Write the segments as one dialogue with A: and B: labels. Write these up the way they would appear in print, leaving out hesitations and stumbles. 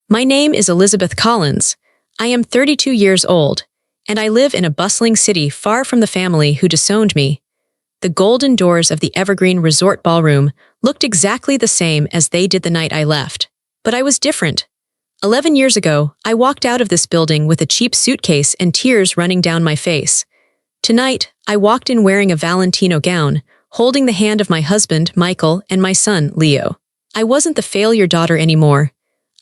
A: My name is Elizabeth Collins. I am 32 years old, and I live in a bustling city far from the family who disowned me. The golden doors of the Evergreen Resort Ballroom looked exactly the same as they did the night I left. But I was different. 11 years ago, I walked out of this building with a cheap suitcase and tears running down my face. Tonight, I walked in wearing a Valentino gown, holding the hand of my husband, Michael, and my son, Leo. I wasn't the failure daughter anymore.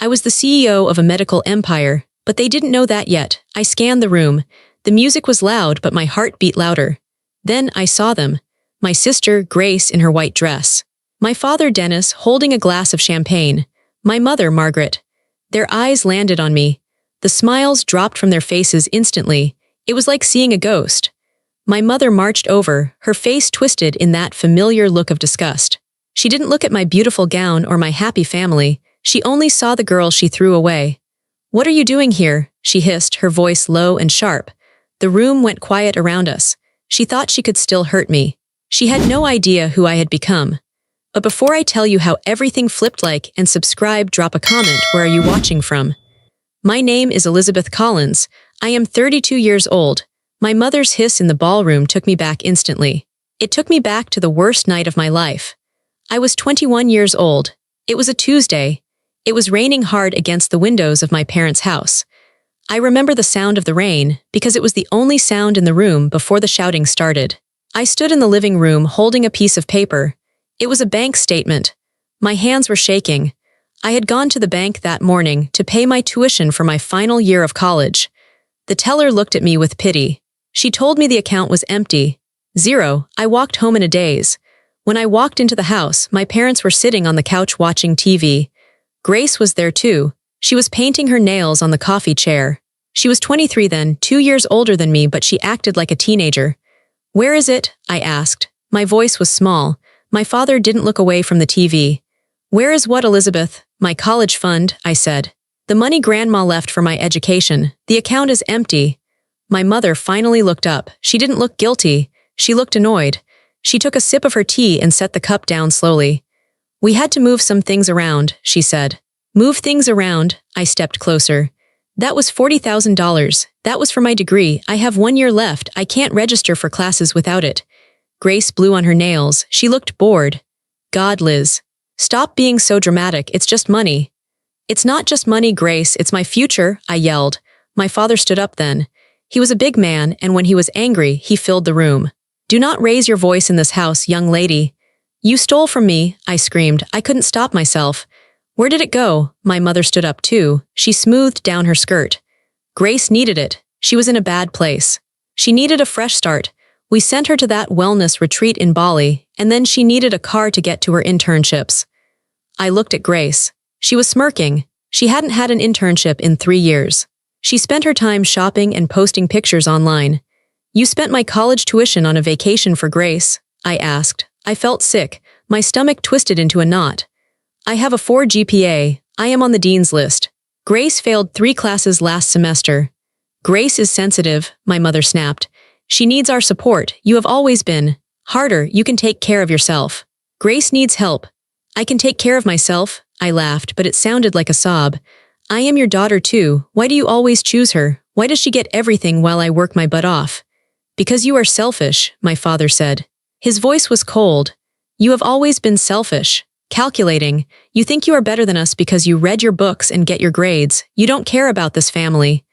A: I was the CEO of a medical empire, but they didn't know that yet. I scanned the room. The music was loud, but my heart beat louder. Then I saw them. My sister, Grace, in her white dress. My father, Dennis, holding a glass of champagne. My mother, Margaret. Their eyes landed on me. The smiles dropped from their faces instantly. It was like seeing a ghost. My mother marched over, her face twisted in that familiar look of disgust. She didn't look at my beautiful gown or my happy family. She only saw the girl she threw away. "What are you doing here?" she hissed, her voice low and sharp. The room went quiet around us. She thought she could still hurt me. She had no idea who I had become. But before I tell you how everything flipped, like and subscribe, drop a comment. Where are you watching from? My name is Elizabeth Collins. I am 32 years old. My mother's hiss in the ballroom took me back instantly. It took me back to the worst night of my life. I was 21 years old. It was a Tuesday. It was raining hard against the windows of my parents' house. I remember the sound of the rain because it was the only sound in the room before the shouting started. I stood in the living room holding a piece of paper. It was a bank statement. My hands were shaking. I had gone to the bank that morning to pay my tuition for my final year of college. The teller looked at me with pity. She told me the account was empty. Zero. I walked home in a daze. When I walked into the house, my parents were sitting on the couch watching TV. Grace was there too. She was painting her nails on the coffee chair. She was 23 then, 2 years older than me, but she acted like a teenager. "Where is it?" I asked. My voice was small. My father didn't look away from the TV. "Where is what, Elizabeth?" "My college fund," I said. "The money Grandma left for my education. The account is empty." My mother finally looked up. She didn't look guilty. She looked annoyed. She took a sip of her tea and set the cup down slowly. "We had to move some things around," she said. "Move things around?" I stepped closer. "That was $40,000. That was for my degree. I have 1 year left. I can't register for classes without it." Grace blew on her nails. She looked bored. "God, Liz. Stop being so dramatic. It's just money." "It's not just money, Grace. It's my future," I yelled. My father stood up then. He was a big man, and when he was angry, he filled the room. "Do not raise your voice in this house, young lady." "You stole from me," I screamed. I couldn't stop myself. "Where did it go?" My mother stood up too. She smoothed down her skirt. Grace needed it. She was in a bad place. She needed a fresh start. We sent her to that wellness retreat in Bali, and then she needed a car to get to her internships. I looked at Grace. She was smirking. She hadn't had an internship in 3 years. She spent her time shopping and posting pictures online. "You spent my college tuition on a vacation for Grace?" I asked. I felt sick. My stomach twisted into a knot. "I have a 4 GPA. I am on the dean's list. Grace failed 3 classes last semester." "Grace is sensitive," my mother snapped. "She needs our support. You have always been. Harder, you can take care of yourself." "Grace needs help." "I can take care of myself," I laughed, but it sounded like a sob. "I am your daughter too. Why do you always choose her? Why does she get everything while I work my butt off?" "Because you are selfish," my father said. His voice was cold. "You have always been selfish. Calculating. You think you are better than us because you read your books and get your grades. You don't care about this family."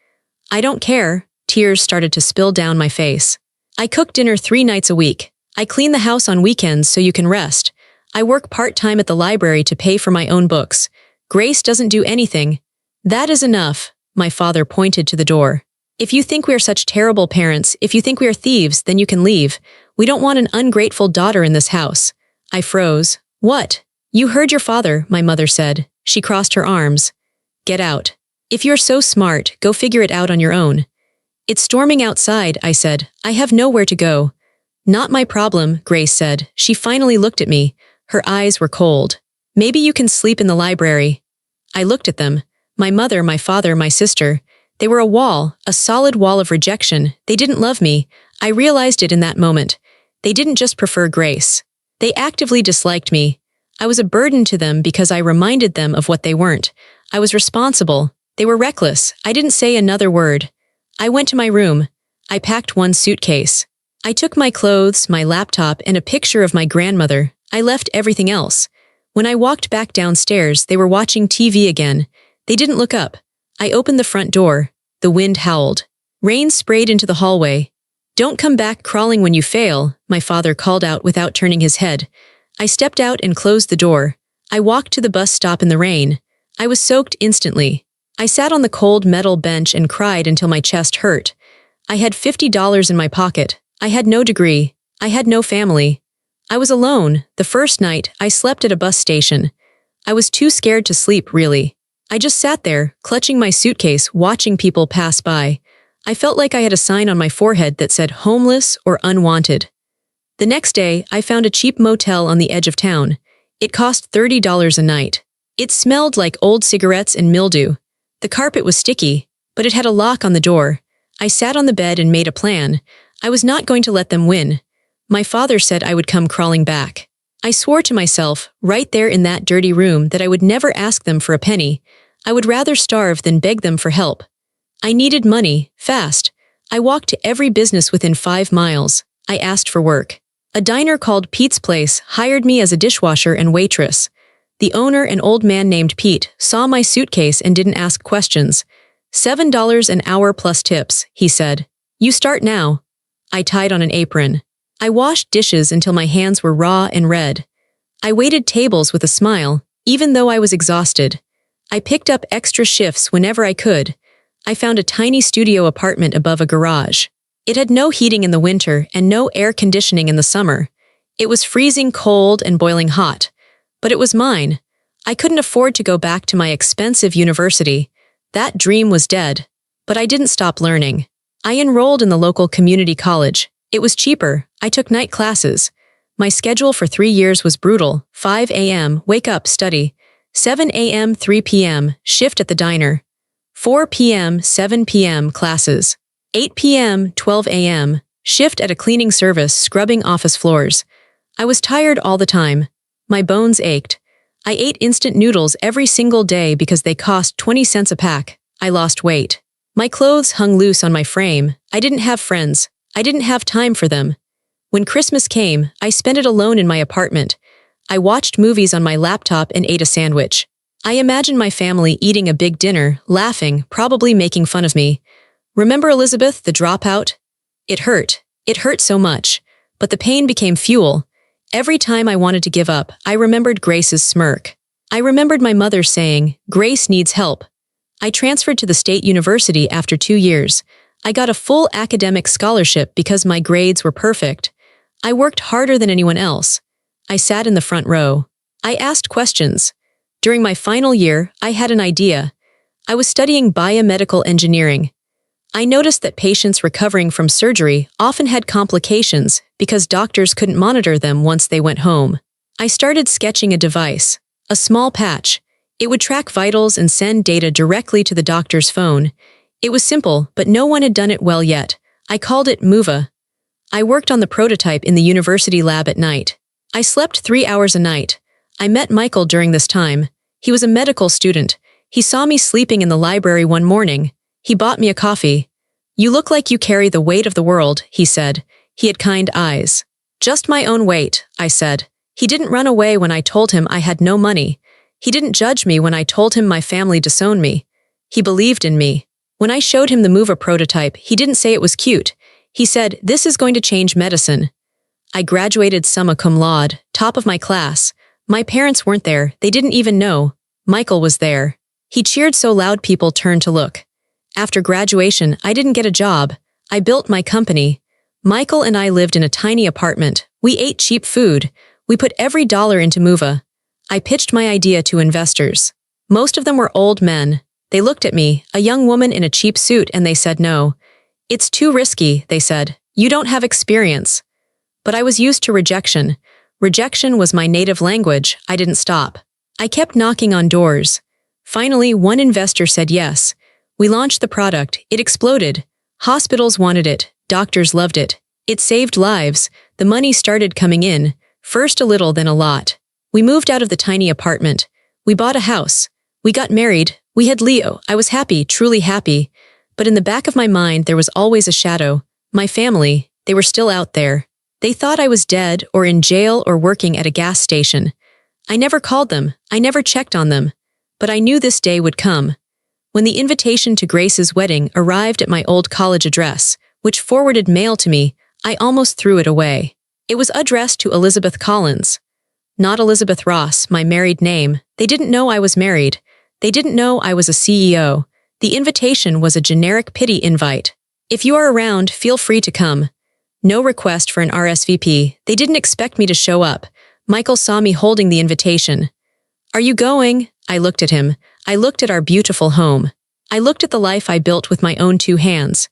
A: "I don't care." Tears started to spill down my face. "I cook dinner 3 nights a week. I clean the house on weekends so you can rest. I work part-time at the library to pay for my own books. Grace doesn't do anything." "That is enough." My father pointed to the door. "If you think we are such terrible parents, if you think we are thieves, then you can leave. We don't want an ungrateful daughter in this house." I froze. "What?" "You heard your father," my mother said. She crossed her arms. "Get out. If you're so smart, go figure it out on your own." "It's storming outside," I said. "I have nowhere to go." "Not my problem," Grace said. She finally looked at me. Her eyes were cold. "Maybe you can sleep in the library." I looked at them. My mother, my father, my sister. They were a wall, a solid wall of rejection. They didn't love me. I realized it in that moment. They didn't just prefer Grace. They actively disliked me. I was a burden to them because I reminded them of what they weren't. I was responsible. They were reckless. I didn't say another word. I went to my room. I packed one suitcase. I took my clothes, my laptop, and a picture of my grandmother. I left everything else. When I walked back downstairs, they were watching TV again. They didn't look up. I opened the front door. The wind howled. Rain sprayed into the hallway. "Don't come back crawling when you fail," my father called out without turning his head. I stepped out and closed the door. I walked to the bus stop in the rain. I was soaked instantly. I sat on the cold metal bench and cried until my chest hurt. I had $50 in my pocket. I had no degree. I had no family. I was alone. The first night, I slept at a bus station. I was too scared to sleep, really. I just sat there, clutching my suitcase, watching people pass by. I felt like I had a sign on my forehead that said homeless or unwanted. The next day, I found a cheap motel on the edge of town. It cost $30 a night. It smelled like old cigarettes and mildew. The carpet was sticky, but it had a lock on the door. I sat on the bed and made a plan. I was not going to let them win. My father said I would come crawling back. I swore to myself, right there in that dirty room, that I would never ask them for a penny. I would rather starve than beg them for help. I needed money, fast. I walked to every business within 5 miles. I asked for work. A diner called Pete's Place hired me as a dishwasher and waitress. The owner, an old man named Pete, saw my suitcase and didn't ask questions. $7 an hour plus tips, he said. "You start now." I tied on an apron. I washed dishes until my hands were raw and red. I waited tables with a smile, even though I was exhausted. I picked up extra shifts whenever I could. I found a tiny studio apartment above a garage. It had no heating in the winter and no air conditioning in the summer. It was freezing cold and boiling hot. But it was mine. I couldn't afford to go back to my expensive university. That dream was dead. But I didn't stop learning. I enrolled in the local community college. It was cheaper. I took night classes. My schedule for 3 years was brutal. 5 a.m., wake up, study. 7 a.m., 3 p.m., shift at the diner. 4 p.m., 7 p.m., classes. 8 p.m., 12 a.m., shift at a cleaning service, scrubbing office floors. I was tired all the time. My bones ached. I ate instant noodles every single day because they cost 20 cents a pack. I lost weight. My clothes hung loose on my frame. I didn't have friends. I didn't have time for them. When Christmas came, I spent it alone in my apartment. I watched movies on my laptop and ate a sandwich. I imagined my family eating a big dinner, laughing, probably making fun of me. Remember Elizabeth, the dropout? It hurt. It hurt so much. But the pain became fuel. Every time I wanted to give up, I remembered Grace's smirk. I remembered my mother saying, "Grace needs help." I transferred to the state university after 2 years. I got a full academic scholarship because my grades were perfect. I worked harder than anyone else. I sat in the front row. I asked questions. During my final year, I had an idea. I was studying biomedical engineering. I noticed that patients recovering from surgery often had complications because doctors couldn't monitor them once they went home. I started sketching a device, a small patch. It would track vitals and send data directly to the doctor's phone. It was simple, but no one had done it well yet. I called it MOVA. I worked on the prototype in the university lab at night. I slept 3 hours a night. I met Michael during this time. He was a medical student. He saw me sleeping in the library one morning. He bought me a coffee. "You look like you carry the weight of the world," he said. He had kind eyes. "Just my own weight," I said. He didn't run away when I told him I had no money. He didn't judge me when I told him my family disowned me. He believed in me. When I showed him the MOVA prototype, he didn't say it was cute. He said, "This is going to change medicine." I graduated summa cum laude, top of my class. My parents weren't there. They didn't even know. Michael was there. He cheered so loud people turned to look. After graduation, I didn't get a job. I built my company. Michael and I lived in a tiny apartment. We ate cheap food. We put every dollar into MOVA. I pitched my idea to investors. Most of them were old men. They looked at me, a young woman in a cheap suit, and they said no. "It's too risky," they said. "You don't have experience." But I was used to rejection. Rejection was my native language. I didn't stop. I kept knocking on doors. Finally, one investor said yes. We launched the product. It exploded. Hospitals wanted it. Doctors loved it. It saved lives. The money started coming in. First a little, then a lot. We moved out of the tiny apartment. We bought a house. We got married. We had Leo. I was happy, truly happy. But in the back of my mind there was always a shadow. My family, they were still out there. They thought I was dead or in jail or working at a gas station. I never called them. I never checked on them. But I knew this day would come. When the invitation to Grace's wedding arrived at my old college address, which forwarded mail to me, I almost threw it away. It was addressed to Elizabeth Collins. Not Elizabeth Ross, my married name. They didn't know I was married. They didn't know I was a CEO. The invitation was a generic pity invite. If you are around, feel free to come. No request for an RSVP. They didn't expect me to show up. Michael saw me holding the invitation. Are you going? I looked at him. I looked at our beautiful home. I looked at the life I built with my own 2 hands.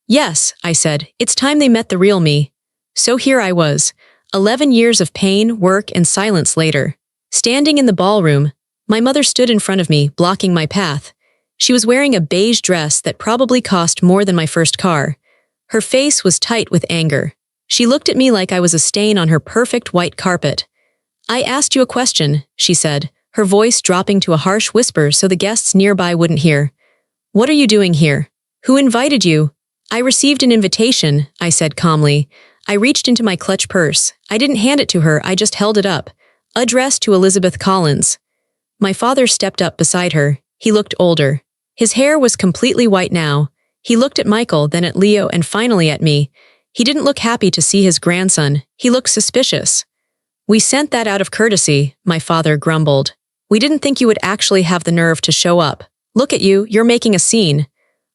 A: Yes, I said, it's time they met the real me. So here I was, 11 years of pain, work, and silence later. Standing in the ballroom, my mother stood in front of me, blocking my path. She was wearing a beige dress that probably cost more than my first car. Her face was tight with anger. She looked at me like I was a stain on her perfect white carpet. I asked you a question, she said, her voice dropping to a harsh whisper so the guests nearby wouldn't hear. What are you doing here? Who invited you? I received an invitation, I said calmly. I reached into my clutch purse. I didn't hand it to her, I just held it up. Addressed to Elizabeth Collins. My father stepped up beside her. He looked older. His hair was completely white now. He looked at Michael, then at Leo, and finally at me. He didn't look happy to see his grandson. He looked suspicious. We sent that out of courtesy, my father grumbled. We didn't think you would actually have the nerve to show up. Look at you, you're making a scene.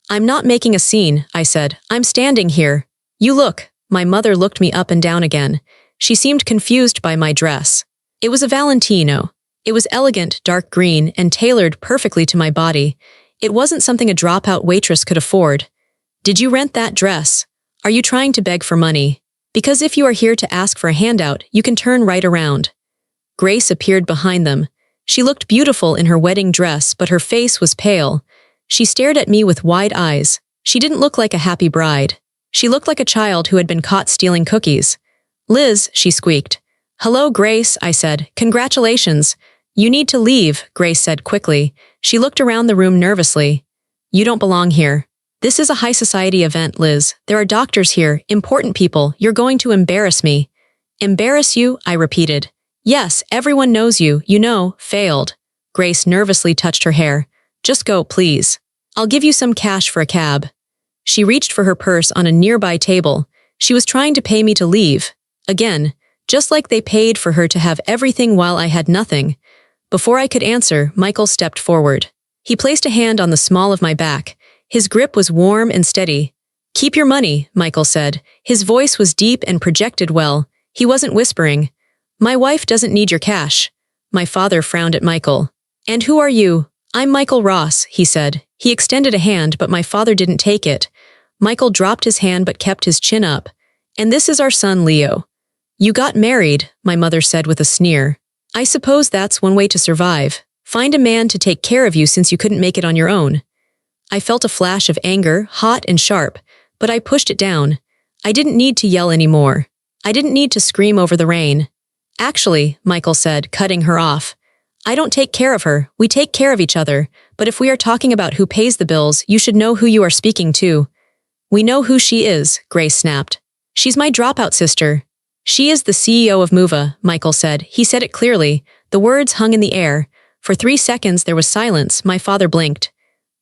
A: I'm not making a scene, I said. I'm standing here. You look. My mother looked me up and down again. She seemed confused by my dress. It was a Valentino. It was elegant, dark green, and tailored perfectly to my body. It wasn't something a dropout waitress could afford. Did you rent that dress? Are you trying to beg for money? Because if you are here to ask for a handout, you can turn right around. Grace appeared behind them. She looked beautiful in her wedding dress, but her face was pale. She stared at me with wide eyes. She didn't look like a happy bride. She looked like a child who had been caught stealing cookies. Liz, she squeaked. Hello, Grace, I said. Congratulations. You need to leave, Grace said quickly. She looked around the room nervously. You don't belong here. This is a high society event, Liz. There are doctors here, important people. You're going to embarrass me. Embarrass you? I repeated. Yes, everyone knows you, failed. Grace nervously touched her hair. Just go, please. I'll give you some cash for a cab. She reached for her purse on a nearby table. She was trying to pay me to leave. Again, just like they paid for her to have everything while I had nothing. Before I could answer, Michael stepped forward. He placed a hand on the small of my back. His grip was warm and steady. Keep your money, Michael said. His voice was deep and projected well. He wasn't whispering. My wife doesn't need your cash. My father frowned at Michael. And who are you? I'm Michael Ross, he said. He extended a hand, but my father didn't take it. Michael dropped his hand but kept his chin up. And this is our son, Leo. You got married, my mother said with a sneer. I suppose that's one way to survive. Find a man to take care of you since you couldn't make it on your own. I felt a flash of anger, hot and sharp, but I pushed it down. I didn't need to yell anymore. I didn't need to scream over the rain. Actually, Michael said, cutting her off. I don't take care of her, we take care of each other, but if we are talking about who pays the bills, you should know who you are speaking to. We know who she is, Grace snapped. She's my dropout sister. She is the CEO of Mova, Michael said. He said it clearly. The words hung in the air. For 3 seconds there was silence. My father blinked.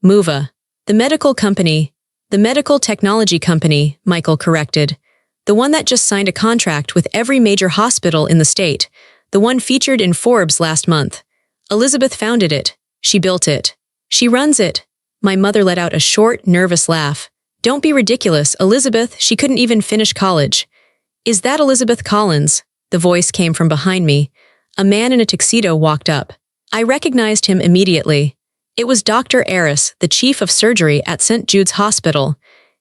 A: Mova. The medical company. The medical technology company, Michael corrected. The one that just signed a contract with every major hospital in the state. The one featured in Forbes last month. Elizabeth founded it. She built it. She runs it. My mother let out a short, nervous laugh. Don't be ridiculous, Elizabeth. She couldn't even finish college. Is that Elizabeth Collins? The voice came from behind me. A man in a tuxedo walked up. I recognized him immediately. It was Dr. Aris, the chief of surgery at St. Jude's Hospital.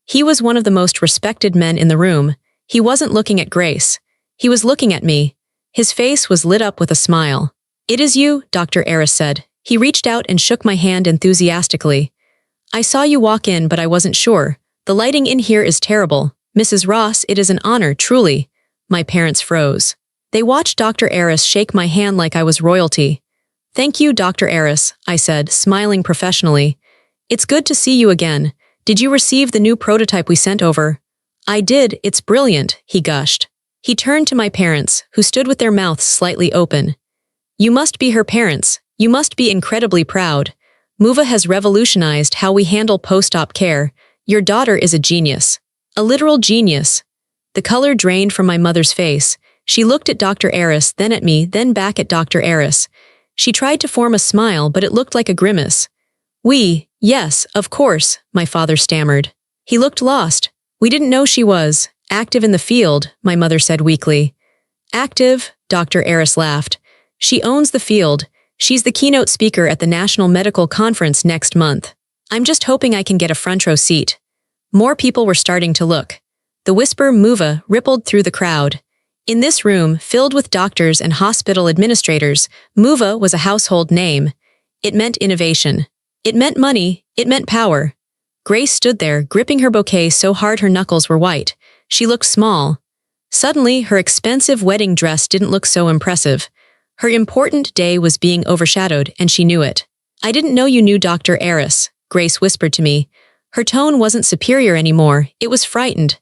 A: He was one of the most respected men in the room. He wasn't looking at Grace. He was looking at me. His face was lit up with a smile. It is you, Dr. Aris said. He reached out and shook my hand enthusiastically. I saw you walk in, but I wasn't sure. The lighting in here is terrible. Mrs. Ross, it is an honor, truly. My parents froze. They watched Dr. Aris shake my hand like I was royalty. Thank you, Dr. Eris, I said, smiling professionally. It's good to see you again. Did you receive the new prototype we sent over? I did, it's brilliant, he gushed. He turned to my parents, who stood with their mouths slightly open. You must be her parents. You must be incredibly proud. Muva has revolutionized how we handle post-op care. Your daughter is a genius. A literal genius. The color drained from my mother's face. She looked at Dr. Eris, then at me, then back at Dr. Eris. She tried to form a smile, but it looked like a grimace. Yes, of course, my father stammered. He looked lost. We didn't know she was active in the field, my mother said weakly. Active? Dr. Eris laughed. She owns the field. She's the keynote speaker at the National Medical Conference next month. I'm just hoping I can get a front row seat. More people were starting to look. The whisper Muva rippled through the crowd. In this room, filled with doctors and hospital administrators, Muva was a household name. It meant innovation. It meant money. It meant power. Grace stood there, gripping her bouquet so hard her knuckles were white. She looked small. Suddenly, her expensive wedding dress didn't look so impressive. Her important day was being overshadowed, and she knew it. I didn't know you knew Dr. Eris, Grace whispered to me. Her tone wasn't superior anymore, it was frightened.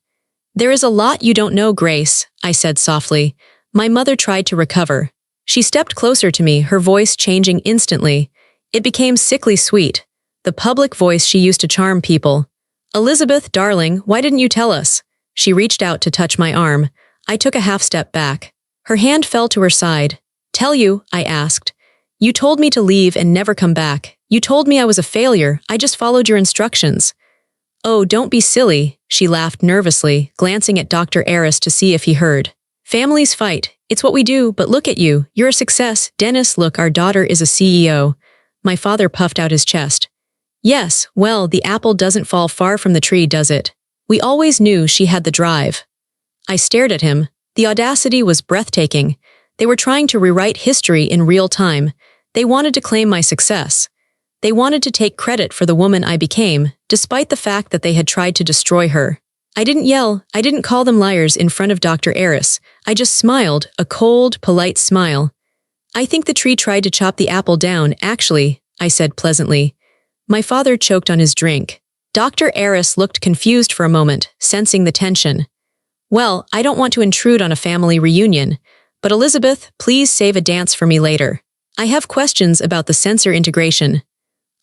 A: There is a lot you don't know, Grace, I said softly. My mother tried to recover. She stepped closer to me, her voice changing instantly. It became sickly sweet, the public voice she used to charm people. Elizabeth, darling, why didn't you tell us? She reached out to touch my arm. I took a half step back. Her hand fell to her side. Tell you, I asked. You told me to leave and never come back. You told me I was a failure. I just followed your instructions. Oh, don't be silly, she laughed nervously, glancing at Dr. Eris to see if he heard. Families fight. It's what we do, but look at you. You're a success. Dennis, look, our daughter is a CEO. My father puffed out his chest. Yes, well, the apple doesn't fall far from the tree, does it? We always knew she had the drive. I stared at him. The audacity was breathtaking. They were trying to rewrite history in real time. They wanted to claim my success. They wanted to take credit for the woman I became, despite the fact that they had tried to destroy her. I didn't yell. I didn't call them liars in front of Dr. Eris. I just smiled, a cold, polite smile. I think the tree tried to chop the apple down, actually, I said pleasantly. My father choked on his drink. Dr. Eris looked confused for a moment, sensing the tension. Well, I don't want to intrude on a family reunion, but Elizabeth, please save a dance for me later. I have questions about the sensor integration.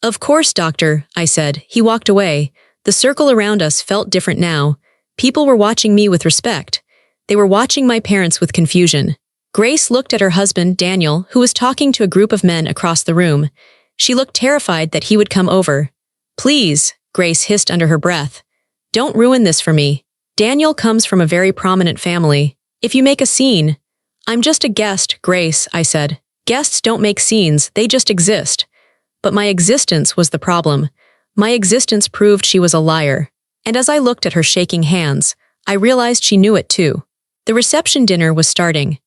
A: Of course, doctor, I said. He walked away. The circle around us felt different now. People were watching me with respect. They were watching my parents with confusion. Grace looked at her husband, Daniel, who was talking to a group of men across the room. She looked terrified that he would come over. Please, Grace hissed under her breath. Don't ruin this for me. Daniel comes from a very prominent family. If you make a scene... I'm just a guest, Grace, I said. Guests don't make scenes, they just exist. But my existence was the problem. My existence proved she was a liar. And as I looked at her shaking hands, I realized she knew it too. The reception dinner was starting.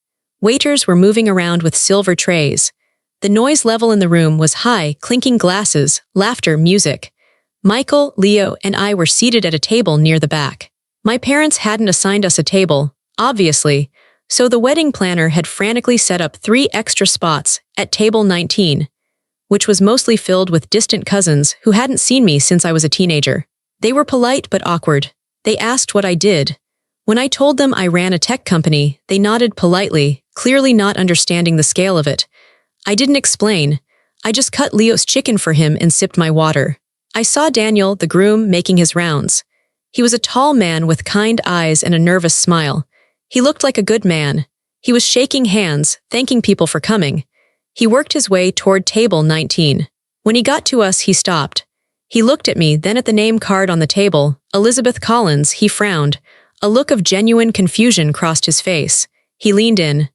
A: Waiters were moving around with silver trays. The noise level in the room was high, clinking glasses, laughter, music. Michael, Leo, and I were seated at a table near the back. My parents hadn't assigned us a table, obviously, so the wedding planner had frantically set up 3 extra spots at table 19, which was mostly filled with distant cousins who hadn't seen me since I was a teenager. They were polite but awkward. They asked what I did. When I told them I ran a tech company, they nodded politely, clearly not understanding the scale of it. I didn't explain. I just cut Leo's chicken for him and sipped my water. I saw Daniel, the groom, making his rounds. He was a tall man with kind eyes and a nervous smile. He looked like a good man. He was shaking hands, thanking people for coming. He worked his way toward table 19. When he got to us, he stopped. He looked at me, then at the name card on the table, Elizabeth Collins. He frowned. A look of genuine confusion crossed his face. He leaned in.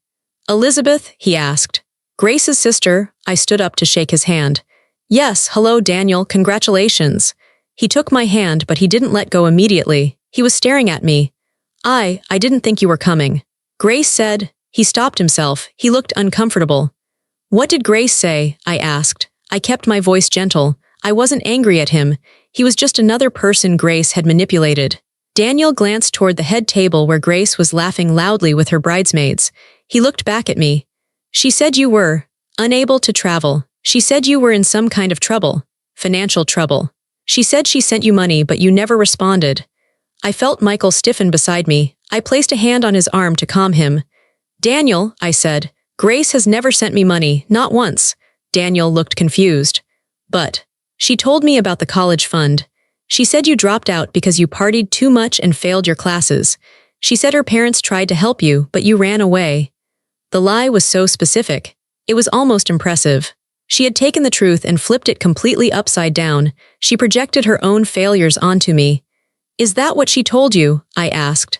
A: Elizabeth? He asked. Grace's sister. I stood up to shake his hand. Yes, hello, Daniel, congratulations. He took my hand, but he didn't let go immediately. He was staring at me. I didn't think you were coming. Grace said. He stopped himself. He looked uncomfortable. What did Grace say? I asked. I kept my voice gentle. I wasn't angry at him. He was just another person Grace had manipulated. Daniel glanced toward the head table where Grace was laughing loudly with her bridesmaids. He looked back at me. She said you were. Unable to travel. She said you were in some kind of trouble. Financial trouble. She said she sent you money but you never responded. I felt Michael stiffen beside me. I placed a hand on his arm to calm him. Daniel, I said, Grace has never sent me money, not once. Daniel looked confused. But she told me about the college fund. She said you dropped out because you partied too much and failed your classes. She said her parents tried to help you, but you ran away. The lie was so specific. It was almost impressive. She had taken the truth and flipped it completely upside down. She projected her own failures onto me. Is that what she told you? I asked.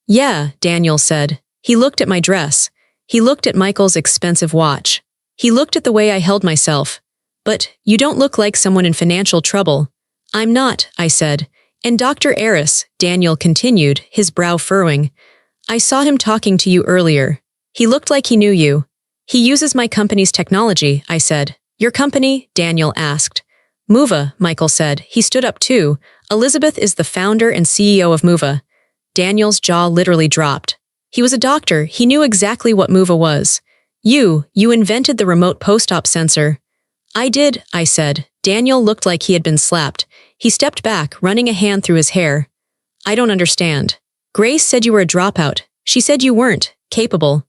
A: Yeah, Daniel said. He looked at my dress. He looked at Michael's expensive watch. He looked at the way I held myself. But you don't look like someone in financial trouble. I'm not, I said. And Dr. Eris, Daniel continued, his brow furrowing. I saw him talking to you earlier. He looked like he knew you. He uses my company's technology, I said. Your company? Daniel asked. Muva, Michael said. He stood up too. Elizabeth is the founder and CEO of Muva. Daniel's jaw literally dropped. He was a doctor. He knew exactly what Muva was. You invented the remote post-op sensor. I did, I said. Daniel looked like he had been slapped. He stepped back, running a hand through his hair. I don't understand. Grace said you were a dropout. She said you weren't capable.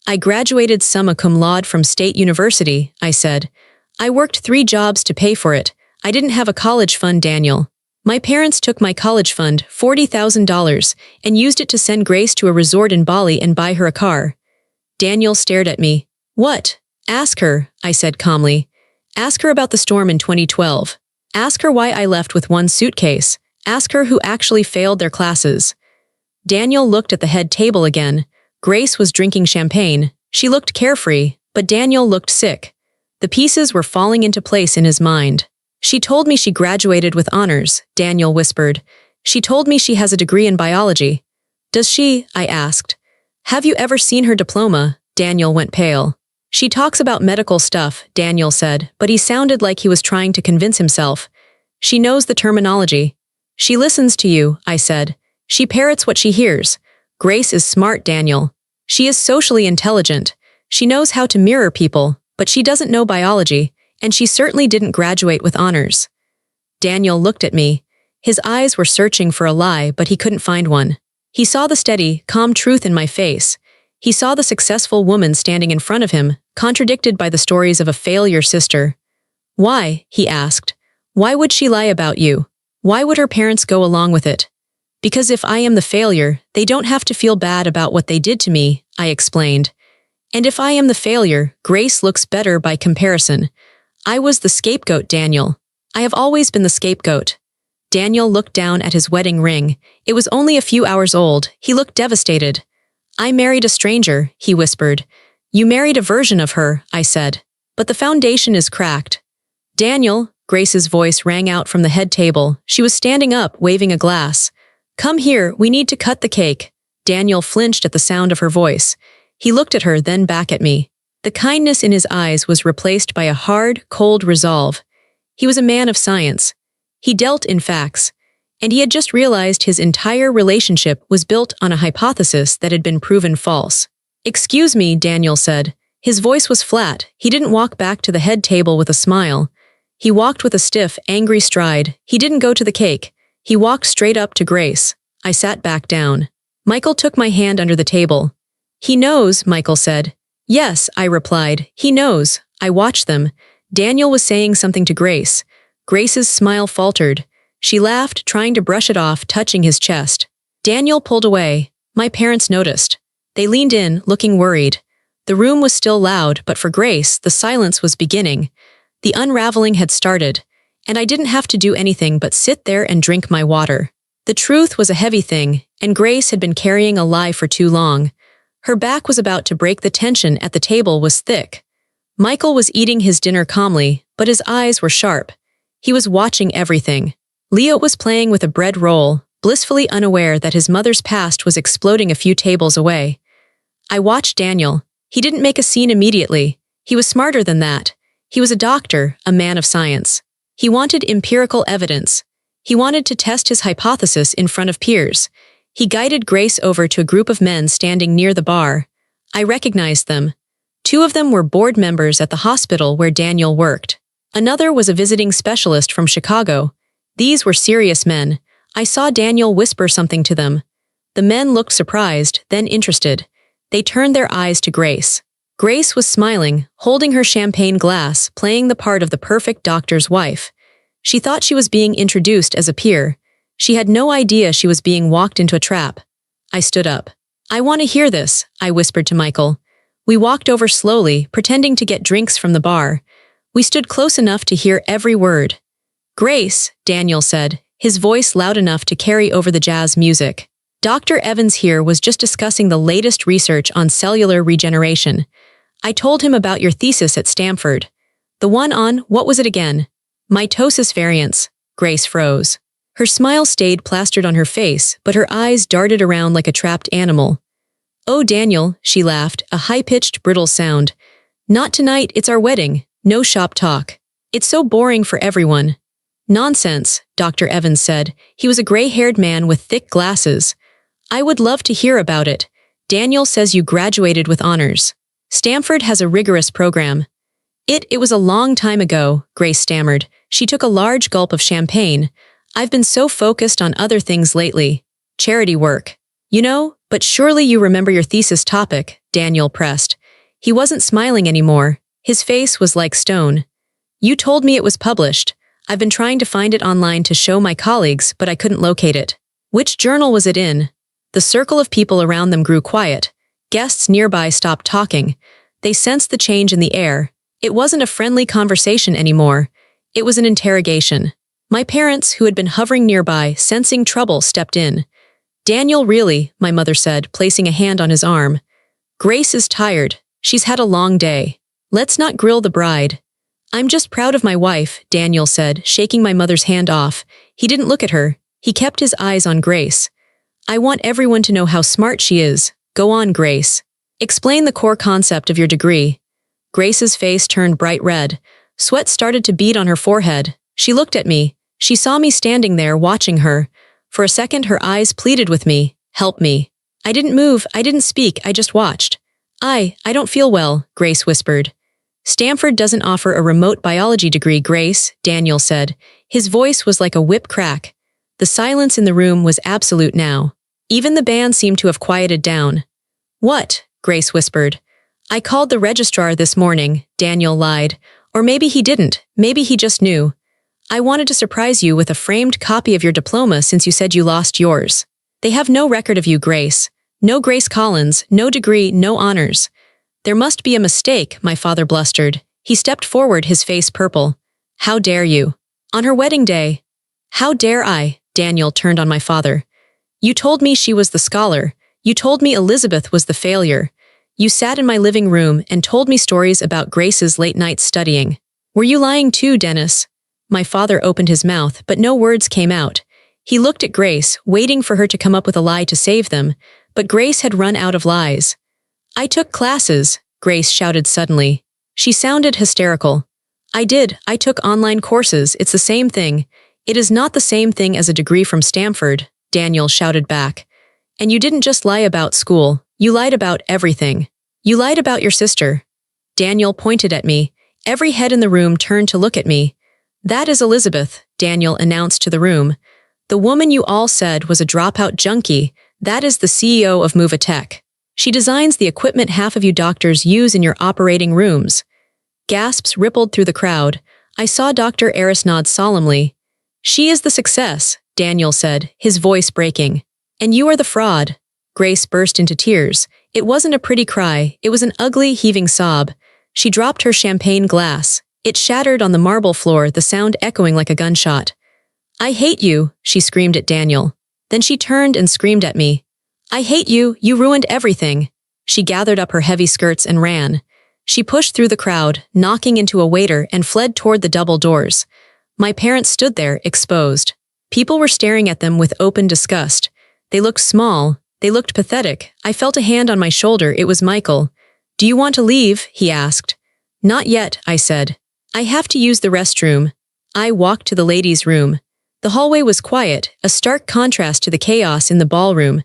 A: I graduated summa cum laude from State University, I said. I worked 3 jobs to pay for it. I didn't have a college fund, Daniel. My parents took my college fund, $40,000, and used it to send Grace to a resort in Bali and buy her a car. Daniel stared at me. What? Ask her, I said calmly. Ask her about the storm in 2012. Ask her why I left with 1 suitcase. Ask her who actually failed their classes. Daniel looked at the head table again. Grace was drinking champagne. She looked carefree, but Daniel looked sick. The pieces were falling into place in his mind. She told me she graduated with honors, Daniel whispered. She told me she has a degree in biology. Does she? I asked. Have you ever seen her diploma? Daniel went pale. She talks about medical stuff, Daniel said, but he sounded like he was trying to convince himself. She knows the terminology. She listens to you, I said. She parrots what she hears. Grace is smart, Daniel. She is socially intelligent. She knows how to mirror people, but she doesn't know biology, and she certainly didn't graduate with honors. Daniel looked at me. His eyes were searching for a lie, but he couldn't find one. He saw the steady, calm truth in my face. He saw the successful woman standing in front of him, contradicted by the stories of a failure sister. Why? He asked. Why would she lie about you? Why would her parents go along with it? Because if I am the failure, they don't have to feel bad about what they did to me, I explained. And if I am the failure, Grace looks better by comparison. I was the scapegoat, Daniel. I have always been the scapegoat. Daniel looked down at his wedding ring. It was only a few hours old. He looked devastated. I married a stranger, he whispered. You married a version of her, I said. But the foundation is cracked. Daniel, Grace's voice rang out from the head table. She was standing up, waving a glass. Come here, we need to cut the cake. Daniel flinched at the sound of her voice. He looked at her, then back at me. The kindness in his eyes was replaced by a hard, cold resolve. He was a man of science. He dealt in facts. And he had just realized his entire relationship was built on a hypothesis that had been proven false. Excuse me, Daniel said. His voice was flat. He didn't walk back to the head table with a smile. He walked with a stiff, angry stride. He didn't go to the cake. He walked straight up to Grace. I sat back down. Michael took my hand under the table. He knows, Michael said. Yes, I replied. He knows. I watched them. Daniel was saying something to Grace. Grace's smile faltered. She laughed, trying to brush it off, touching his chest. Daniel pulled away. My parents noticed. They leaned in, looking worried. The room was still loud, but for Grace, the silence was beginning. The unraveling had started, and I didn't have to do anything but sit there and drink my water. The truth was a heavy thing, and Grace had been carrying a lie for too long. Her back was about to break. The tension at the table was thick. Michael was eating his dinner calmly, but his eyes were sharp. He was watching everything. Leo was playing with a bread roll, blissfully unaware that his mother's past was exploding a few tables away. I watched Daniel. He didn't make a scene immediately. He was smarter than that. He was a doctor, a man of science. He wanted empirical evidence. He wanted to test his hypothesis in front of peers. He guided Grace over to a group of men standing near the bar. I recognized them. Two of them were board members at the hospital where Daniel worked. Another was a visiting specialist from Chicago. These were serious men. I saw Daniel whisper something to them. The men looked surprised, then interested. They turned their eyes to Grace. Grace was smiling, holding her champagne glass, playing the part of the perfect doctor's wife. She thought she was being introduced as a peer. She had no idea she was being walked into a trap. I stood up. "I want to hear this," I whispered to Michael. We walked over slowly, pretending to get drinks from the bar. We stood close enough to hear every word. "Grace," Daniel said, his voice loud enough to carry over the jazz music. "Dr. Evans here was just discussing the latest research on cellular regeneration. I told him about your thesis at Stanford. The one on, what was it again? Mitosis variants." Grace froze. Her smile stayed plastered on her face, but her eyes darted around like a trapped animal. "Oh, Daniel," she laughed, a high-pitched, brittle sound. "Not tonight, it's our wedding. No shop talk. It's so boring for everyone." "Nonsense," Dr. Evans said. He was a gray-haired man with thick glasses. "I would love to hear about it. Daniel says you graduated with honors. Stanford has a rigorous program." It was a long time ago," Grace stammered. She took a large gulp of champagne. "I've been so focused on other things lately. Charity work. You know, but surely you remember your thesis topic," Daniel pressed. He wasn't smiling anymore. His face was like stone. "You told me it was published. I've been trying to find it online to show my colleagues, but I couldn't locate it." "Which journal was it in?" The circle of people around them grew quiet. Guests nearby stopped talking. They sensed the change in the air. It wasn't a friendly conversation anymore. It was an interrogation. My parents, who had been hovering nearby, sensing trouble, stepped in. "Daniel, really," my mother said, placing a hand on his arm. "Grace is tired. She's had a long day. Let's not grill the bride." "I'm just proud of my wife," Daniel said, shaking my mother's hand off. He didn't look at her. He kept his eyes on Grace. "I want everyone to know how smart she is. Go on, Grace. Explain the core concept of your degree." Grace's face turned bright red. Sweat started to bead on her forehead. She looked at me. She saw me standing there, watching her. For a second, her eyes pleaded with me. "Help me." I didn't move, I didn't speak, I just watched. I don't feel well," Grace whispered. "Stanford doesn't offer a remote biology degree, Grace," Daniel said. His voice was like a whip crack. The silence in the room was absolute now. Even the band seemed to have quieted down. "What?" Grace whispered. "I called the registrar this morning," Daniel lied. Or maybe he didn't, maybe he just knew. "I wanted to surprise you with a framed copy of your diploma since you said you lost yours. They have no record of you, Grace. No Grace Collins, no degree, no honors." "There must be a mistake," my father blustered. He stepped forward, his face purple. "How dare you? On her wedding day." "How dare I?" Daniel turned on my father. "You told me she was the scholar. You told me Elizabeth was the failure. You sat in my living room and told me stories about Grace's late nights studying. Were you lying too, Dennis?" My father opened his mouth, but no words came out. He looked at Grace, waiting for her to come up with a lie to save them, but Grace had run out of lies. "I took classes," Grace shouted suddenly. She sounded hysterical. "I did. I took online courses. It's the same thing." "It is not the same thing as a degree from Stanford," Daniel shouted back. "And you didn't just lie about school. You lied about everything. You lied about your sister." Daniel pointed at me. Every head in the room turned to look at me. "That is Elizabeth," Daniel announced to the room. "The woman you all said was a dropout junkie. That is the CEO of Movatech. She designs the equipment half of you doctors use in your operating rooms." Gasps rippled through the crowd. I saw Dr. Eris nod solemnly. "She is the success," Daniel said, his voice breaking. "And you are the fraud." Grace burst into tears. It wasn't a pretty cry, it was an ugly, heaving sob. She dropped her champagne glass. It shattered on the marble floor, the sound echoing like a gunshot. "I hate you," she screamed at Daniel. Then she turned and screamed at me. "I hate you, you ruined everything." She gathered up her heavy skirts and ran. She pushed through the crowd, knocking into a waiter, and fled toward the double doors. My parents stood there, exposed. People were staring at them with open disgust. They looked small. They looked pathetic. I felt a hand on my shoulder. It was Michael. "Do you want to leave?" he asked. "Not yet," I said. "I have to use the restroom." I walked to the ladies' room. The hallway was quiet, a stark contrast to the chaos in the ballroom.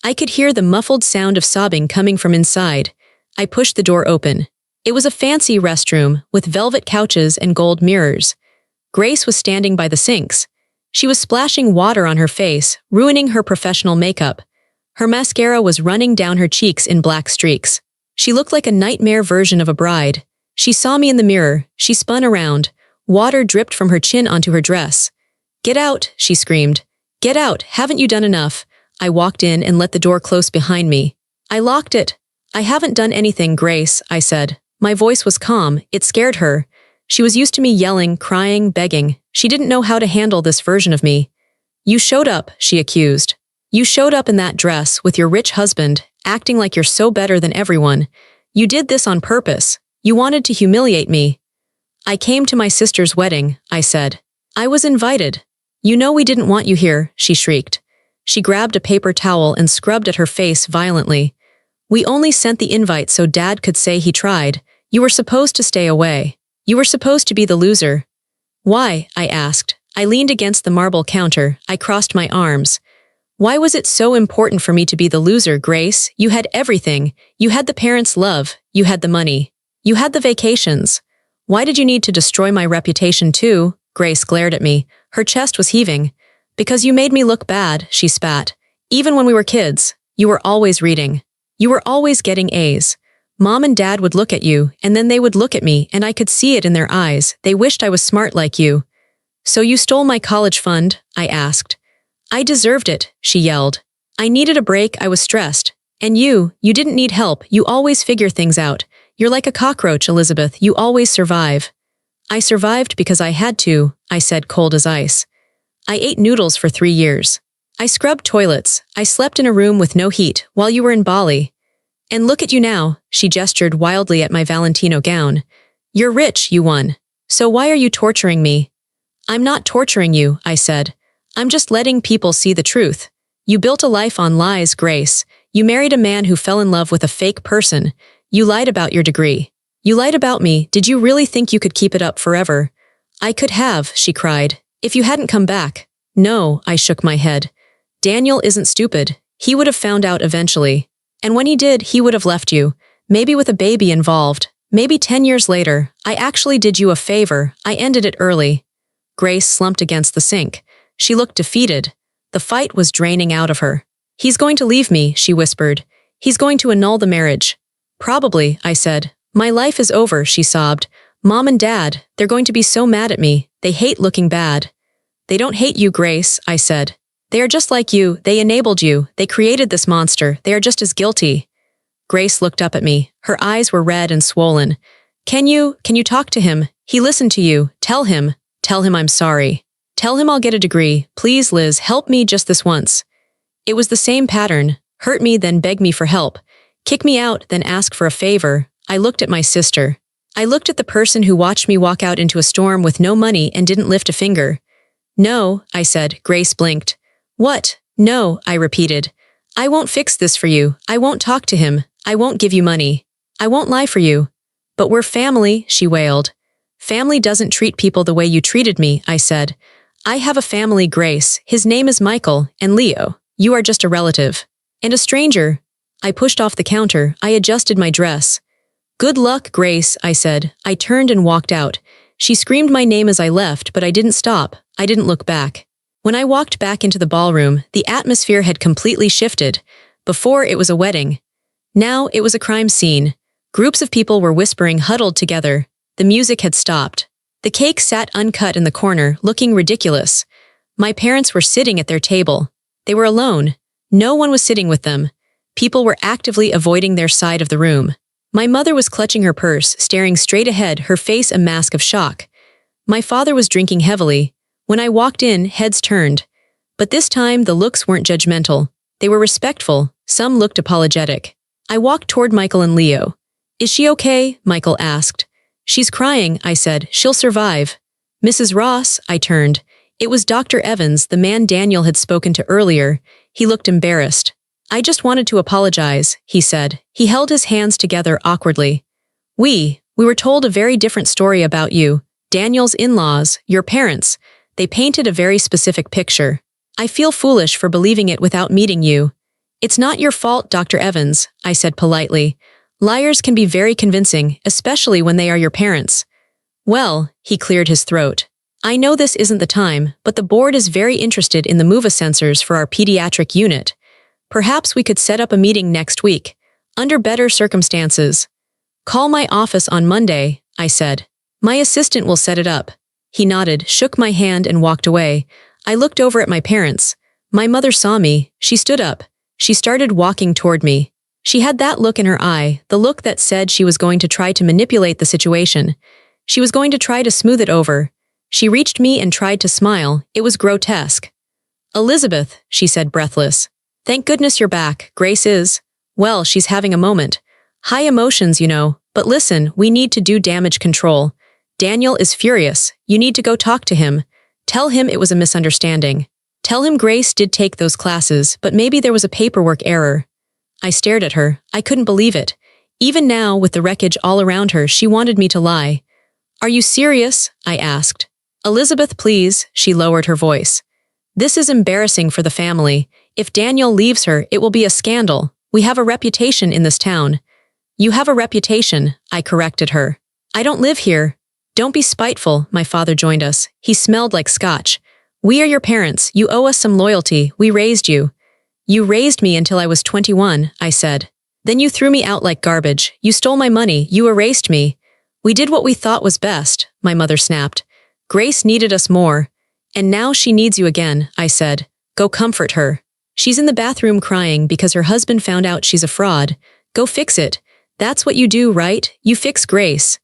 A: I could hear the muffled sound of sobbing coming from inside. I pushed the door open. It was a fancy restroom with velvet couches and gold mirrors. Grace was standing by the sinks. She was splashing water on her face, ruining her professional makeup. Her mascara was running down her cheeks in black streaks. She looked like a nightmare version of a bride. She saw me in the mirror. She spun around. Water dripped from her chin onto her dress. "Get out," she screamed. "Get out, haven't you done enough?" I walked in and let the door close behind me. I locked it. "I haven't done anything, Grace," I said. My voice was calm. It scared her. She was used to me yelling, crying, begging. She didn't know how to handle this version of me. "You showed up," she accused. "You showed up in that dress with your rich husband, acting like you're so better than everyone. You did this on purpose. You wanted to humiliate me." "I came to my sister's wedding," I said. "I was invited." "You know we didn't want you here," she shrieked. She grabbed a paper towel and scrubbed at her face violently. "We only sent the invite so Dad could say he tried. You were supposed to stay away. You were supposed to be the loser." "Why?" I asked. I leaned against the marble counter. I crossed my arms. "Why was it so important for me to be the loser, Grace? You had everything. You had the parents' love. You had the money. You had the vacations. Why did you need to destroy my reputation too?" Grace glared at me. Her chest was heaving. "Because you made me look bad," she spat. "Even when we were kids, you were always reading. You were always getting A's. Mom and Dad would look at you, and then they would look at me, and I could see it in their eyes. They wished I was smart like you." "So you stole my college fund?" I asked. "I deserved it," she yelled. "I needed a break, I was stressed. And you didn't need help, you always figure things out. You're like a cockroach, Elizabeth, you always survive." "I survived because I had to," I said, cold as ice. "I ate noodles for 3 years. I scrubbed toilets. I slept in a room with no heat while you were in Bali. And look at you now," she gestured wildly at my Valentino gown. "You're rich, you won. So why are you torturing me?" "I'm not torturing you," I said. "I'm just letting people see the truth. You built a life on lies, Grace. You married a man who fell in love with a fake person. You lied about your degree. You lied about me. Did you really think you could keep it up forever?" "I could have," she cried, "if you hadn't come back." "No," I shook my head. "Daniel isn't stupid. He would have found out eventually. And when he did, he would have left you. Maybe with a baby involved. Maybe 10 years later. I actually did you a favor. I ended it early." Grace slumped against the sink. She looked defeated. The fight was draining out of her. "He's going to leave me," she whispered. "He's going to annul the marriage." "Probably," I said. "My life is over," she sobbed. "Mom and Dad, they're going to be so mad at me. They hate looking bad." "They don't hate you, Grace," I said. "They are just like you. They enabled you. They created this monster. They are just as guilty." Grace looked up at me. Her eyes were red and swollen. Can you talk to him? He listened to you. Tell him I'm sorry. Tell him I'll get a degree. Please, Liz, help me just this once." It was the same pattern. Hurt me, then beg me for help. Kick me out, then ask for a favor. I looked at my sister. I looked at the person who watched me walk out into a storm with no money and didn't lift a finger. "No," I said. Grace blinked. "What?" "No," I repeated. "I won't fix this for you. I won't talk to him. I won't give you money. I won't lie for you." "But we're family," she wailed. "Family doesn't treat people the way you treated me," I said. "I have a family, Grace. His name is Michael, and Leo. You are just a relative. And a stranger." I pushed off the counter. I adjusted my dress. "Good luck, Grace," I said. I turned and walked out. She screamed my name as I left, but I didn't stop. I didn't look back. When I walked back into the ballroom, the atmosphere had completely shifted. Before, it was a wedding. Now, it was a crime scene. Groups of people were whispering, huddled together. The music had stopped. The cake sat uncut in the corner, looking ridiculous. My parents were sitting at their table. They were alone. No one was sitting with them. People were actively avoiding their side of the room. My mother was clutching her purse, staring straight ahead, her face a mask of shock. My father was drinking heavily. When I walked in, heads turned. But this time, the looks weren't judgmental. They were respectful. Some looked apologetic. I walked toward Michael and Leo. "Is she okay?" Michael asked. "She's crying," I said. "She'll survive." "Mrs. Ross," I turned. It was Dr. Evans, the man Daniel had spoken to earlier. He looked embarrassed. "I just wanted to apologize," he said. He held his hands together awkwardly. We were told a very different story about you. Daniel's in-laws, your parents. They painted a very specific picture. I feel foolish for believing it without meeting you." "It's not your fault, Dr. Evans," I said politely. Liars can be very convincing, especially when they are your parents. Well, he cleared his throat. I know this isn't the time, but the board is very interested in the MOVA sensors for our pediatric unit. Perhaps we could set up a meeting next week, under better circumstances. Call my office on Monday, I said. My assistant will set it up. He nodded, shook my hand, and walked away. I looked over at my parents. My mother saw me. She stood up. She started walking toward me. She had that look in her eye, the look that said she was going to try to manipulate the situation. She was going to try to smooth it over. She reached me and tried to smile. It was grotesque. Elizabeth, she said, breathless. Thank goodness you're back. Grace is. Well, she's having a moment. High emotions, you know. But listen, we need to do damage control. Daniel is furious. You need to go talk to him. Tell him it was a misunderstanding. Tell him Grace did take those classes, but maybe there was a paperwork error. I stared at her. I couldn't believe it. Even now, with the wreckage all around her, she wanted me to lie. Are you serious? I asked. Elizabeth, please, she lowered her voice. This is embarrassing for the family. If Daniel leaves her, it will be a scandal. We have a reputation in this town. You have a reputation, I corrected her. I don't live here. Don't be spiteful, my father joined us. He smelled like scotch. We are your parents. You owe us some loyalty. We raised you. You raised me until I was 21, I said. Then you threw me out like garbage. You stole my money. You erased me. We did what we thought was best, my mother snapped. Grace needed us more. And now she needs you again, I said. Go comfort her. She's in the bathroom crying because her husband found out she's a fraud. Go fix it. That's what you do, right? You fix Grace.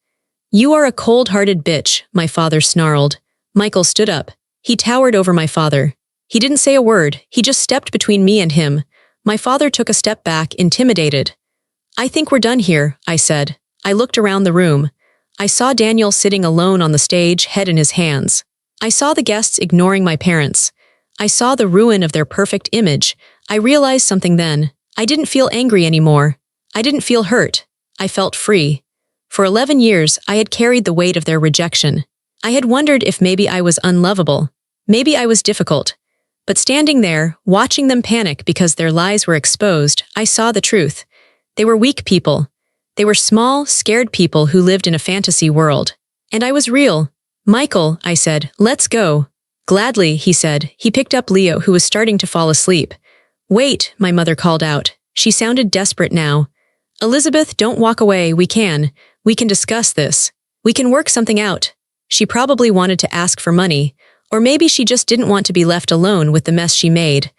A: You are a cold-hearted bitch, my father snarled. Michael stood up. He towered over my father. He didn't say a word. He just stepped between me and him. My father took a step back, intimidated. I think we're done here, I said. I looked around the room. I saw Daniel sitting alone on the stage, head in his hands. I saw the guests ignoring my parents. I saw the ruin of their perfect image. I realized something then. I didn't feel angry anymore. I didn't feel hurt. I felt free. For 11 years, I had carried the weight of their rejection. I had wondered if maybe I was unlovable. Maybe I was difficult. But standing there, watching them panic because their lies were exposed, I saw the truth. They were weak people. They were small, scared people who lived in a fantasy world. And I was real. Michael, I said, let's go. Gladly, he said. He picked up Leo, who was starting to fall asleep. Wait, my mother called out. She sounded desperate now. Elizabeth, don't walk away. We can discuss this. We can work something out. She probably wanted to ask for money, or maybe she just didn't want to be left alone with the mess she made.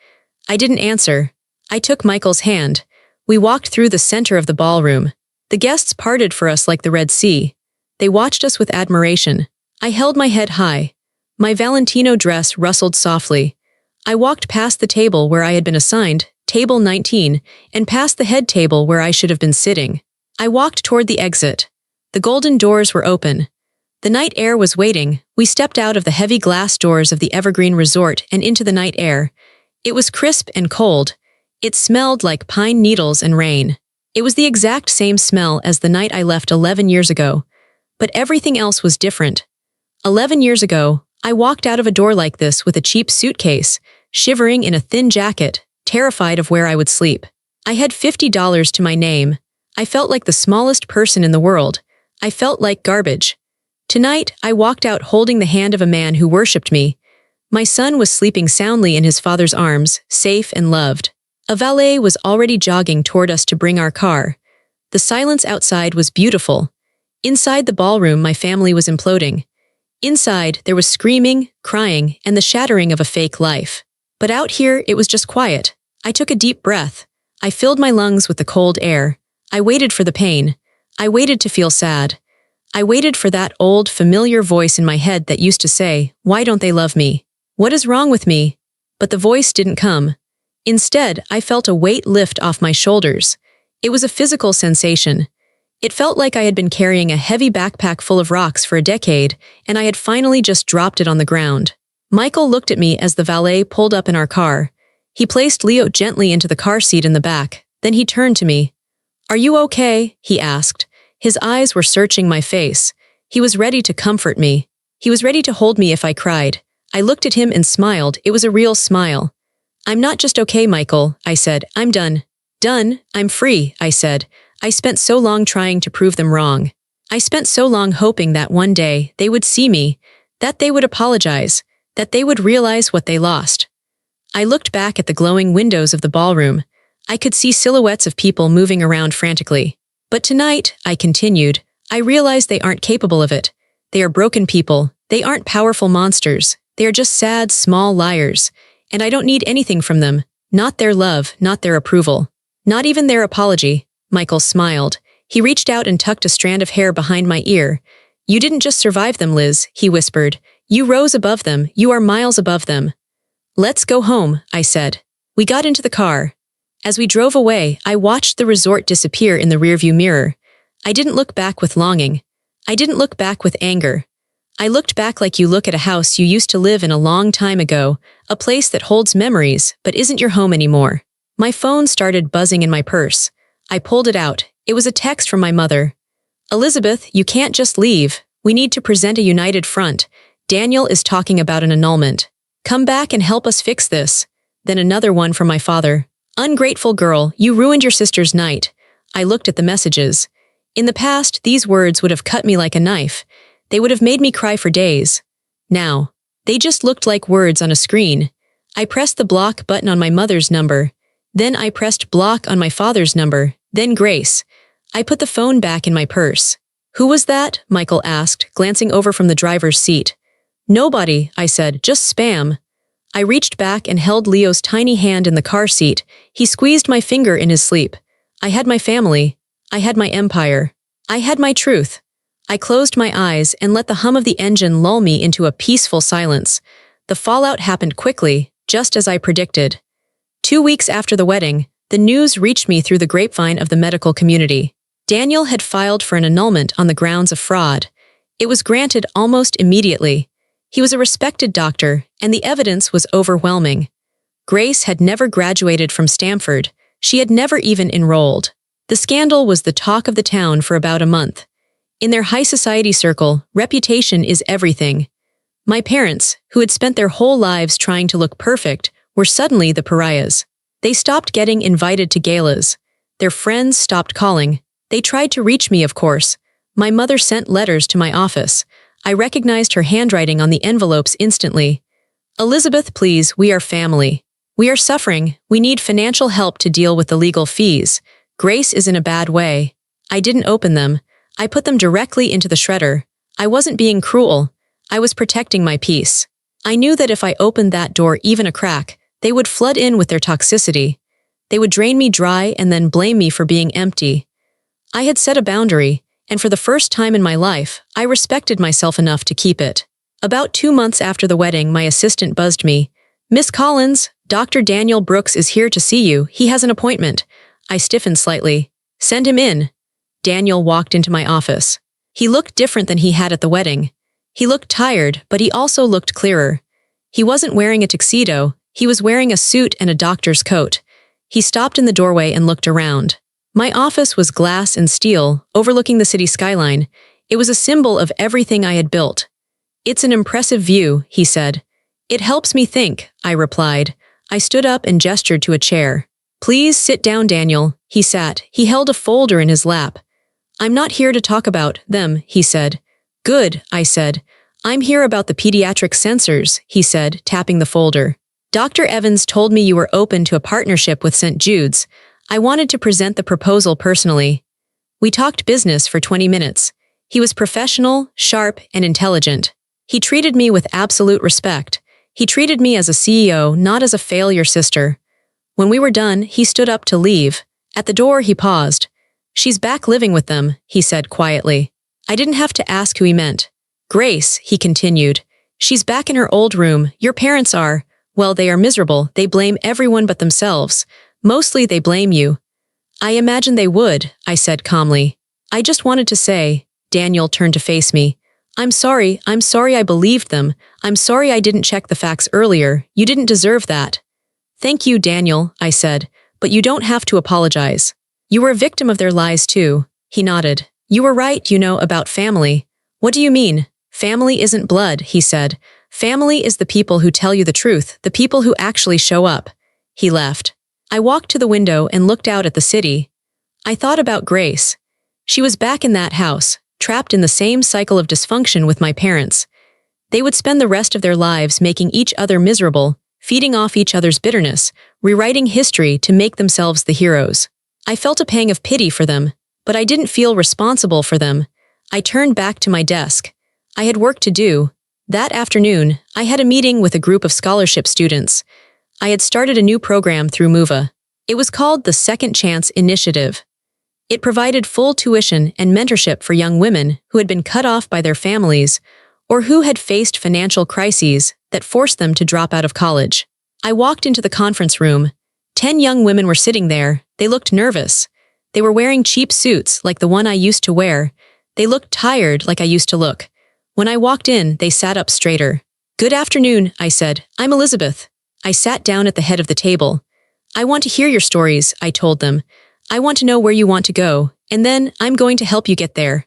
A: I didn't answer. I took Michael's hand. We walked through the center of the ballroom. The guests parted for us like the Red Sea. They watched us with admiration. I held my head high. My Valentino dress rustled softly. I walked past the table where I had been assigned, table 19, and past the head table where I should have been sitting. I walked toward the exit. The golden doors were open. The night air was waiting. We stepped out of the heavy glass doors of the Evergreen Resort and into the night air. It was crisp and cold. It smelled like pine needles and rain. It was the exact same smell as the night I left 11 years ago. But everything else was different. 11 years ago, I walked out of a door like this with a cheap suitcase, shivering in a thin jacket, terrified of where I would sleep. I had $50 to my name. I felt like the smallest person in the world. I felt like garbage. Tonight, I walked out holding the hand of a man who worshipped me. My son was sleeping soundly in his father's arms, safe and loved. A valet was already jogging toward us to bring our car. The silence outside was beautiful. Inside the ballroom, my family was imploding. Inside, there was screaming, crying, and the shattering of a fake life. But out here, it was just quiet. I took a deep breath. I filled my lungs with the cold air. I waited for the pain. I waited to feel sad. I waited for that old, familiar voice in my head that used to say, "Why don't they love me? What is wrong with me?" But the voice didn't come. Instead, I felt a weight lift off my shoulders. It was a physical sensation. It felt like I had been carrying a heavy backpack full of rocks for a decade, and I had finally just dropped it on the ground. Michael looked at me as the valet pulled up in our car. He placed Leo gently into the car seat in the back. Then he turned to me. "Are you okay?" he asked. His eyes were searching my face. He was ready to comfort me. He was ready to hold me if I cried. I looked at him and smiled. It was a real smile. "I'm not just okay, Michael," I said. "I'm done." "Done? I'm free," I said. I spent so long trying to prove them wrong. I spent so long hoping that one day they would see me, that they would apologize, that they would realize what they lost. I looked back at the glowing windows of the ballroom. I could see silhouettes of people moving around frantically. But tonight, I continued, I realize they aren't capable of it. They are broken people. They aren't powerful monsters. They are just sad, small liars. And I don't need anything from them. Not their love, not their approval. Not even their apology. Michael smiled. He reached out and tucked a strand of hair behind my ear. You didn't just survive them, Liz, he whispered. You rose above them. You are miles above them. Let's go home, I said. We got into the car. As we drove away, I watched the resort disappear in the rearview mirror. I didn't look back with longing. I didn't look back with anger. I looked back like you look at a house you used to live in a long time ago, a place that holds memories but isn't your home anymore. My phone started buzzing in my purse. I pulled it out. It was a text from my mother. Elizabeth, you can't just leave. We need to present a united front. Daniel is talking about an annulment. Come back and help us fix this. Then another one from my father. Ungrateful girl, you ruined your sister's night. I looked at the messages. In the past, these words would have cut me like a knife. They would have made me cry for days. Now, they just looked like words on a screen. I pressed the block button on my mother's number. Then I pressed block on my father's number. Then Grace. I put the phone back in my purse. Who was that? Michael asked, glancing over from the driver's seat. Nobody, I said, just spam. I reached back and held Leo's tiny hand in the car seat. He squeezed my finger in his sleep. I had my family. I had my empire. I had my truth. I closed my eyes and let the hum of the engine lull me into a peaceful silence. The fallout happened quickly, just as I predicted. 2 weeks after the wedding, the news reached me through the grapevine of the medical community. Daniel had filed for an annulment on the grounds of fraud. It was granted almost immediately. He was a respected doctor, and the evidence was overwhelming. Grace had never graduated from Stanford. She had never even enrolled. The scandal was the talk of the town for about a month. In their high society circle, reputation is everything. My parents, who had spent their whole lives trying to look perfect, were suddenly the pariahs. They stopped getting invited to galas. Their friends stopped calling. They tried to reach me, of course. My mother sent letters to my office. I recognized her handwriting on the envelopes instantly. Elizabeth, please, we are family. We are suffering. We need financial help to deal with the legal fees. Grace is in a bad way. I didn't open them. I put them directly into the shredder. I wasn't being cruel. I was protecting my peace. I knew that if I opened that door even a crack, they would flood in with their toxicity. They would drain me dry and then blame me for being empty. I had set a boundary, and for the first time in my life, I respected myself enough to keep it. About 2 months after the wedding, my assistant buzzed me. Miss Collins, Dr. Daniel Brooks is here to see you. He has an appointment. I stiffened slightly. Send him in. Daniel walked into my office. He looked different than he had at the wedding. He looked tired, but he also looked clearer. He wasn't wearing a tuxedo. He was wearing a suit and a doctor's coat. He stopped in the doorway and looked around. My office was glass and steel, overlooking the city skyline. It was a symbol of everything I had built. It's an impressive view, he said. It helps me think, I replied. I stood up and gestured to a chair. Please sit down, Daniel. He sat. He held a folder in his lap. I'm not here to talk about them, he said. Good, I said. I'm here about the pediatric sensors, he said, tapping the folder. Dr. Evans told me you were open to a partnership with St. Jude's. I wanted to present the proposal personally. We talked business for 20 minutes. He was professional, sharp, and intelligent. He treated me with absolute respect. He treated me as a CEO, not as a failure sister. When we were done, he stood up to leave. At the door, he paused. She's back living with them, he said quietly. I didn't have to ask who he meant. Grace, he continued. She's back in her old room. Your parents are. Well, they are miserable. They blame everyone but themselves. Mostly they blame you. I imagine they would, I said calmly. I just wanted to say. Daniel turned to face me. I'm sorry I believed them. I'm sorry I didn't check the facts earlier. You didn't deserve that. Thank you, Daniel, I said, but you don't have to apologize. You were a victim of their lies too. He nodded. You were right, about family. What do you mean? Family isn't blood, he said. Family is the people who tell you the truth, the people who actually show up. He left. I walked to the window and looked out at the city. I thought about Grace. She was back in that house, trapped in the same cycle of dysfunction with my parents. They would spend the rest of their lives making each other miserable, feeding off each other's bitterness, rewriting history to make themselves the heroes. I felt a pang of pity for them, but I didn't feel responsible for them. I turned back to my desk. I had work to do. That afternoon, I had a meeting with a group of scholarship students. I had started a new program through MOVA. It was called the Second Chance Initiative. It provided full tuition and mentorship for young women who had been cut off by their families or who had faced financial crises that forced them to drop out of college. I walked into the conference room. 10 young women were sitting there. They looked nervous. They were wearing cheap suits like the one I used to wear. They looked tired like I used to look. When I walked in, they sat up straighter. "Good afternoon," I said. "I'm Elizabeth." I sat down at the head of the table. "I want to hear your stories," I told them. "I want to know where you want to go, and then I'm going to help you get there."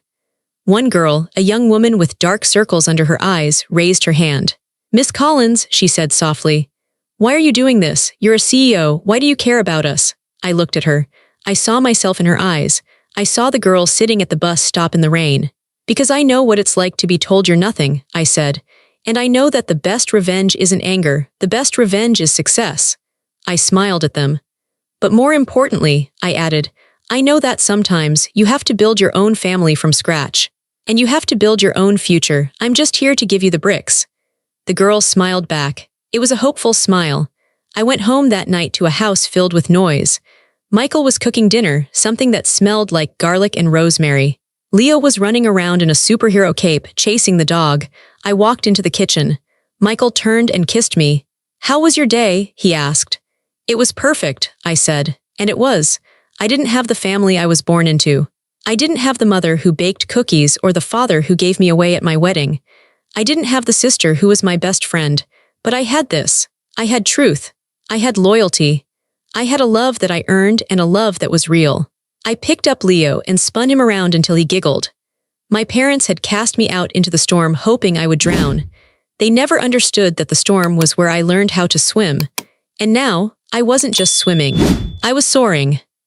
A: One girl, a young woman with dark circles under her eyes, raised her hand. "Miss Collins," she said softly, "why are you doing this? You're a CEO. Why do you care about us?" I looked at her. I saw myself in her eyes. I saw the girl sitting at the bus stop in the rain. "Because I know what it's like to be told you're nothing," I said. "And I know that the best revenge isn't anger. The best revenge is success." I smiled at them. "But more importantly," I added, "I know that sometimes you have to build your own family from scratch. And you have to build your own future. I'm just here to give you the bricks." The girl smiled back. It was a hopeful smile. I went home that night to a house filled with noise. Michael was cooking dinner, something that smelled like garlic and rosemary. Leo was running around in a superhero cape, chasing the dog. I walked into the kitchen. Michael turned and kissed me. "How was your day?" he asked. "It was perfect," I said. And it was. I didn't have the family I was born into. I didn't have the mother who baked cookies or the father who gave me away at my wedding. I didn't have the sister who was my best friend. But I had this. I had truth. I had loyalty. I had a love that I earned and a love that was real. I picked up Leo and spun him around until he giggled. My parents had cast me out into the storm hoping I would drown. They never understood that the storm was where I learned how to swim. And now, I wasn't just swimming. I was soaring.